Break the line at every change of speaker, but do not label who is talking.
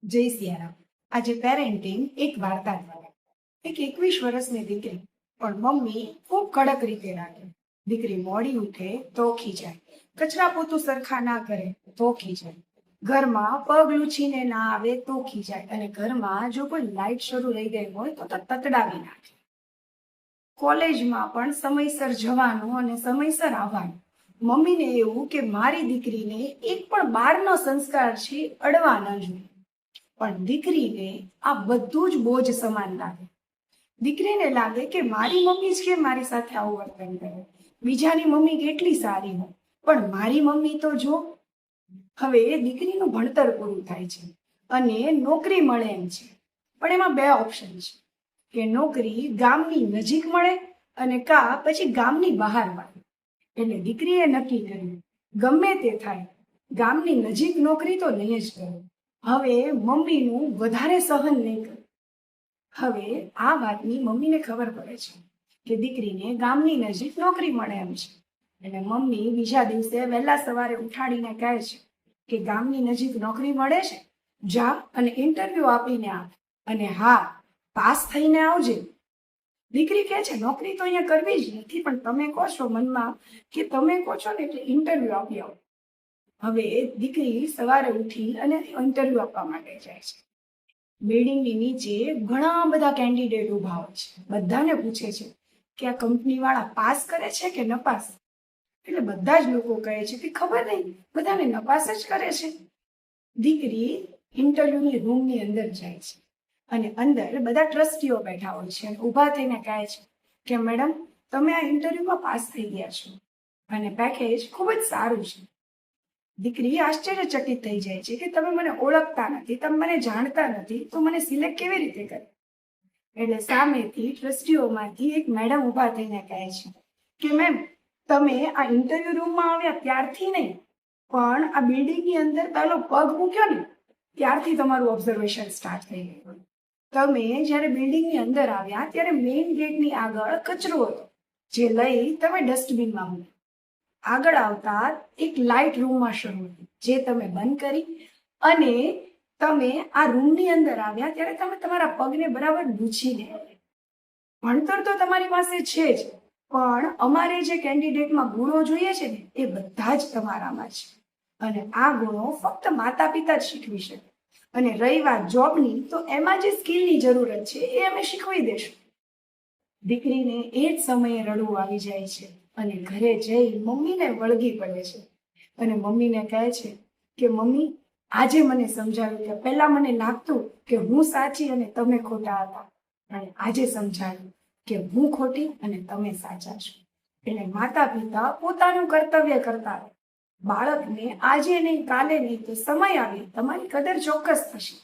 જય સિયારામ. આજે પેરેન્ટિંગ એક વાર્તા દ્વારા. એક 21 વર્ષની દીકરી, પણ મમ્મી ખૂબ કડક રીતે રાખે. દીકરી મોડી ઉઠે તો ખીજાય, કચરા પોતું સરખા ના કરે તો ખીજાય, ઘરમાં પગ લૂછીને ના આવે તો ખીજાય, અને ઘરમાં જો કોઈ લાઈટ શરૂ રહી ગઈ હોય તો તતડાવી નાખે. કોલેજમાં પણ સમયસર જવાનું અને સમયસર આવવાનું. મમ્મીને એવું કે મારી દીકરીને એક પણ બહારનો સંસ્કાર છે અડવા ન જોઈએ. પણ દીકરીને આ બધું જ બોજ સમાન લાગે. દીકરીને લાગે કે મારી મમ્મી જ કેમ મારી સાથે આવું વર્તન કરે, બીજાની મમ્મી કેટલી સારી હોય, પણ મારી મમ્મી તો જો. હવે દીકરીનું ભણતર પૂરું થાય છે અને નોકરી મળે એમ છે, પણ એમાં બે ઓપ્શન છે કે નોકરી ગામની નજીક મળે અને કા પછી ગામની બહાર મળે. એટલે દીકરીએ નક્કી કર્યું, ગમે તે થાય ગામની નજીક નોકરી તો નહીં જ કરું. હવે મમ્મીનું વધારે સહન નહીં કરે. હવે આ વાતની મમ્મીને ખબર પડે છે કે દીકરીને ગામની નજીક નોકરી મળે એમ છે. એટલે મમ્મી બીજા દિવસે વહેલા સવારે ઉઠાડીને કહે છે કે ગામની નજીક નોકરી મળે છે, જા અને ઇન્ટરવ્યુ આપીને આવ, અને હા, પાસ થઈને આવજે. દીકરી કહે છે નોકરી તો અહીંયા કરવી જ નથી, પણ તમે કહો છો મનમાં કે તમે કહો છો ને એટલે ઇન્ટરવ્યુ આપી આવો. હવે દીકરી સવારે ઉઠી અને ઇન્ટરવ્યુ આપવા માટે જાય છે. બિલ્ડિંગની નીચે ઘણા બધા કેન્ડિડેટ ઉભા હોય છે. બધાને પૂછે છે કે આ કંપની વાળા પાસ કરે છે કે નપાસ. એટલે બધા જ લોકો કહે છે કે ખબર નહીં, બધાને નપાસ જ કરે છે. દીકરી ઇન્ટરવ્યુની રૂમની અંદર જાય છે અને અંદર બધા ટ્રસ્ટીઓ બેઠા હોય છે અને ઊભા થઈને કહે છે કે મેડમ, તમે આ ઇન્ટરવ્યુમાં પાસ થઈ ગયા છો અને પેકેજ ખૂબ જ સારું છે. દીકરી આશ્ચર્યચકિત થઈ જાય છે કે તમે મને ઓળખતા નથી, તમે મને જાણતા નથી, તો મને સિલેક્ટ કેવી રીતે કરે. એટલે સામેથી ટ્રસ્ટીઓમાંથી એક મેડમ ઊભા થઈને કહે છે કે મેમ, તમે આ ઇન્ટરવ્યુ રૂમમાં આવ્યા ત્યારથી નહીં, પણ આ બિલ્ડિંગની અંદર પહેલો પગ મૂક્યો ને ત્યારથી તમારું ઓબ્ઝર્વેશન સ્ટાર્ટ થઈ ગયું. તમે જ્યારે બિલ્ડિંગની અંદર આવ્યા ત્યારે મેઇન ગેટની આગળ કચરો હતો, જે લઈ તમે ડસ્ટબિનમાં મૂક્યો. આગળ આવતા એક લાઇટ રૂમમાં શરૂ હતી, જે તમે બંધ કરી, અને તમે આ રૂમની અંદર આવ્યા ત્યારે તમે તમારા પગને બરાબર લૂછીને આવ્યા. ભણતર તો તમારી પાસે છે જ, પણ અમારે જે કેન્ડિડેટમાં ગુણો જોઈએ છે ને એ બધા જ તમારામાં છે, અને આ ગુણો ફક્ત માતા પિતા જ શીખવી શકે. અને રહી વાત જોબની, તો એમાં જે સ્કિલની જરૂરત છે એ અમે શીખવી દેશું. દીકરીને એ જ સમયે રડવું આવી જાય છે અને ઘરે જઈ મમ્મીને વળગી પડે છે અને મમ્મીને કહે છે કે મમ્મી, આજે મને સમજાવ્યું કે પહેલા મને લાગતું કે હું સાચી અને તમે ખોટા હતા, અને આજે સમજાવ્યું કે હું ખોટી અને તમે સાચા છો. એટલે માતા પિતા પોતાનું કર્તવ્ય કરતા રહે. બાળકને આજે નહીં, કાલે નહીં, તો સમય આવે તમારી કદર ચોક્કસ થશે.